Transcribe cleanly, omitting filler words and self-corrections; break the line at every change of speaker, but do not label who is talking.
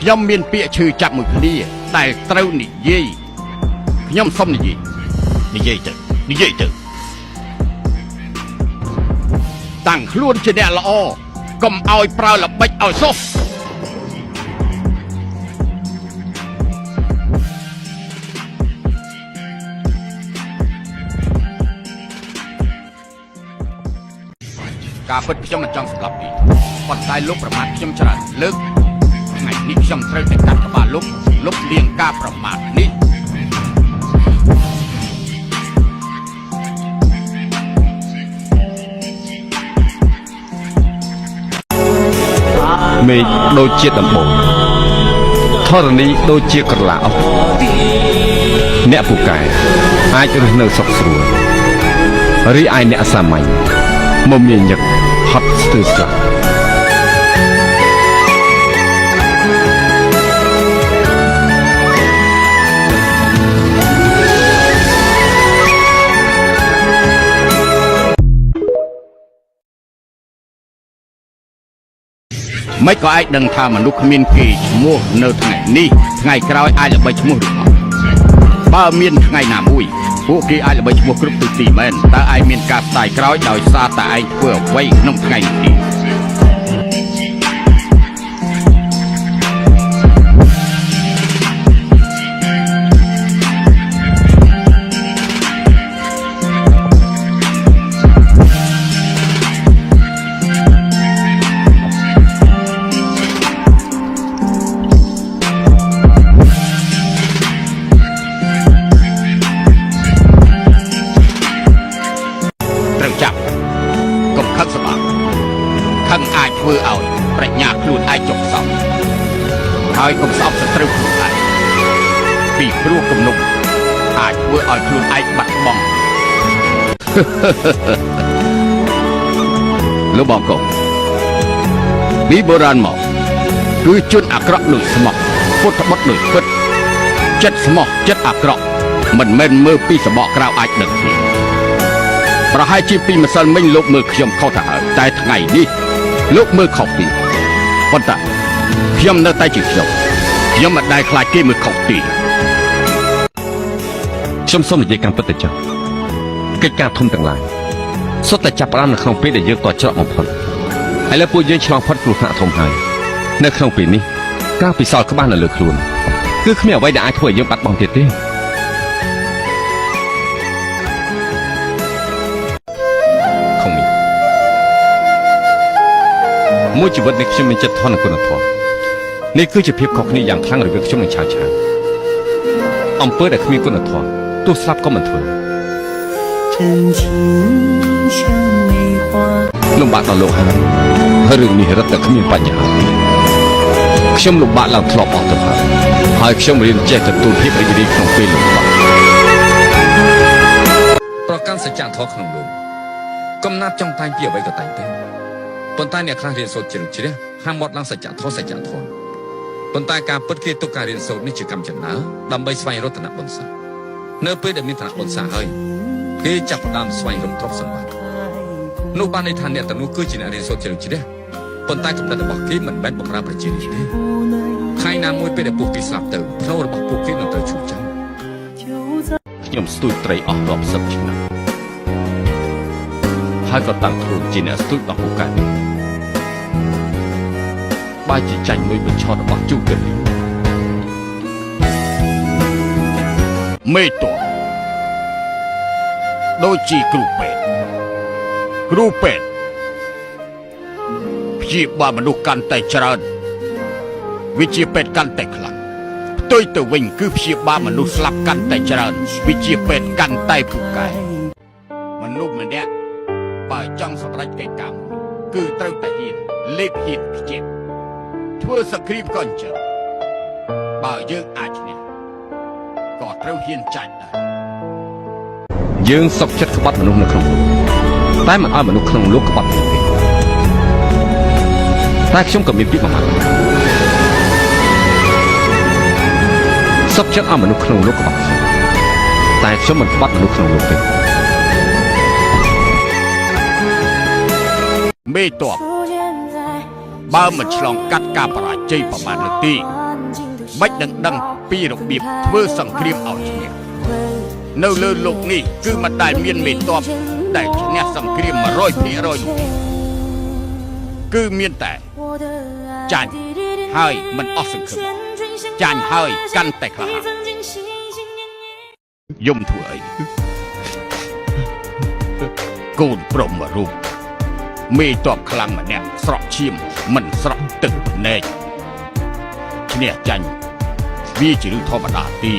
ខ្ញុំមានពាក្យឈឺចាប់មួយគ្នាដែលត្រូវនិយាយខ្ញុំសុំនិយាយទៅតាំងខ្លួនជាអ្នកល្អកុំឲ្យប្រើល្បិចឲ្យសុះការពិតខ្ញុំមិនចង់សម្លាប់ទេប៉ុន្តែលោកប្រមាថខ្ញុំច្រើនលើកថ្ងៃនេះខ្ញុំត្រូវតែកាត់ក្បាលលោកលាងការប្រមាថនេះ
មេឃដូចជាដំបូងធរណីដូចជាក្រឡាអុកអ្នកពូកែអាចរស់នៅសុខស្រួលរីឯអ្នកសាមញ្ញមមាញឹកហត់ស្ទើរស្លាប់
មិនក៏អាចដឹងថាមនុស្សគ្មានគេឈ្មោះនៅថ្ងៃនេះថ្ងៃក្រោយអាចល្បីឈ្មោះឬអត់បើមានថ្ងៃណាមួយពួកគេអាចល្បីឈ្មោះគ្រប់ទិសទីមែនតើឯងមានការស្ដាយក្រោយដោយសារតែឯងធ្វើអ្វីក្នុងថ្ងៃនេះធ្វើឲ្យប្រាជ្ញាខ្លួនឯងចុះសោកហើយកុំសោកសត្រូវខ្លួនឯងពីព្រោះគំនុំអាចធ្វើឲ្យខ្លួនឯងបាត់បង់លោកបងកូនពីបុរាណមកគឺជនអាក្រក់ដូចស្មោះពុតបុតដូចពិតចិត្តស្មោះចិត្តអាក្រក់មិនមែនមើលពីសបកក្រៅអាចដឹងទេប្រហែលជាពីម្សិលមិញលោកមើលខ្ញុំខុសទៅហើយតែថ្ងៃនេះលោកមើលខុសពីប៉ុន្តែខ្ញុំនៅតែជាខ្ញុំមិនដែលខ្លាចគេមើលខុសទី
ខ្ញុំសូមនិយាយការពិតទៅចុះកិច្ចការធំទាំងឡាយសុទ្ធតែចាប់ផ្ដើមនៅក្នុងពេលដែលយើងតច្រកបំផុតឥឡូវពួកយើងឆ្លងផុតគ្រោះថ្នាក់ធំហើយនៅក្នុងពេលនេះការពិសោធន៍ច្បាស់នៅលើខ្លួនគឺគ្មានអ្វីដែលអាចធ្វើឲ្យយើងបាត់បង់ទៀតទេមួយជីវិតនេះខ្ញុំមានចិត្តធន់និងគុណធម៌នេះគឺជាភាពខុសគ្នាយ៉ាងខ្លាំងរវាងខ្ញុំនិងឆាវឆាវអំពើដែលគ្មានគុណធម៌ទោះស្លាប់ក៏មិនធ្វើលំបាកដល់លោកហើយរឿងនេះរឹតតែគ្មានបញ្ហាខ្ញុំលំបាកឡើងធ្លាប់អស់ទៅហើយខ្ញុំរៀនចេះទទួលភាពរីករាយក្នុងពេលលំបាកប្រកាន់សច្ចធម៌ក្នុងលោកកំណាត់ចំតែងពីអ្វីក៏តែងទៅប៉ុន្តែអ្នកខ្លះរៀនសូត្រជ្រៅជ្រះហាមមាត់ឡើងសច្ចធម៌ប៉ុន្តែការពិតគេទុកការរៀនសូត្រនេះជាកម្មចំណាដើម្បីស្វែងរកឋានៈបុណ្យស័ក្តិនៅពេលដែលមានឋានៈបុណ្យស័ក្តិហើយគេចាប់ផ្ដើមស្វែងរកទ្រព្យសម្បត្តិនោះបានន័យថាអ្នកទាំងនោះគឺជាអ្នករៀនសូត្រជ្រៅជ្រះប៉ុន្តែកំណត់របស់គេមិនមែនបម្រើប្រជារាស្ត្រទេថ្ងៃណាមួយពេលដែលពួកគេស្លាប់ទៅផ្លូវរបស់ពួកគេនឹងត្រូវឈប់ចាំខ្ញុំស្ទូចត្រីអស់រាប់សិបឆ្នាំហើយក៏តាំងខ្លួនជាអ្នកស្ទូចរបស់ពូកែបើជាចាញ់លុយបញ្ឆោតរបស់ជូកិន
មេតួដូចជាគ្រូពេទ្យព្យាបាលមនុស្សកាន់តែច្រើនវិជាពេទ្យកាន់តែខ្លាំងផ្ទុយទៅវិញគឺព្យាបាលមនុស្សស្លាប់កាន់តែច្រើនវិជាពេទ្យកាន់តែពូកែមនុស្សម្នាក់បើចង់សម្រេចកិច្ចការគឺត្រូវតែហ៊ានលេបហ៊ានខ្ជិលធ្វើសង្គ្រាមក៏អញ្ចឹងបើយើងអាចឈ្នះក៏ត្រូវហ៊ានចាញ់ដែរ
យើងសុខចិត្តក្បត់មនុស្សនៅក្នុងលោកតែមិនឲ្យមនុស្សក្នុងលោកក្បត់ទេតែខ្ញុំក៏មានពាក្យមួយម៉ាត់សុខចិត្តឲ្យមនុស្សក្នុងលោកក្បត់ខ្ញុំតែខ្ញុំមិនក្បត់មនុស្សក្នុងលោកទេ
មេតបបើមិនឆ្លងកាត់ការបរាជ័យប្រមាណលើទី បាច់នឹងដឹងពីរបៀបធ្វើសង្គ្រាមឲ្យឈ្នះនៅលើលោកនេះគឺមិនដែលមានមេតបដែលឈ្នះសង្គ្រាម 100% នោះទេគឺមានតែចាញ់ហើយមិនអស់សង្ឃឹមចាញ់ហើយកាន់តែក្លាហានយំធ្វើអីកូនប្រុសមួយរូបមេតបខ្លាំងម្នាក់ស្រក់ឈាមមិនស្រក់ទឹកភ្នែកឈ្នះចាញ់វាជារឿងធម្មតាទេ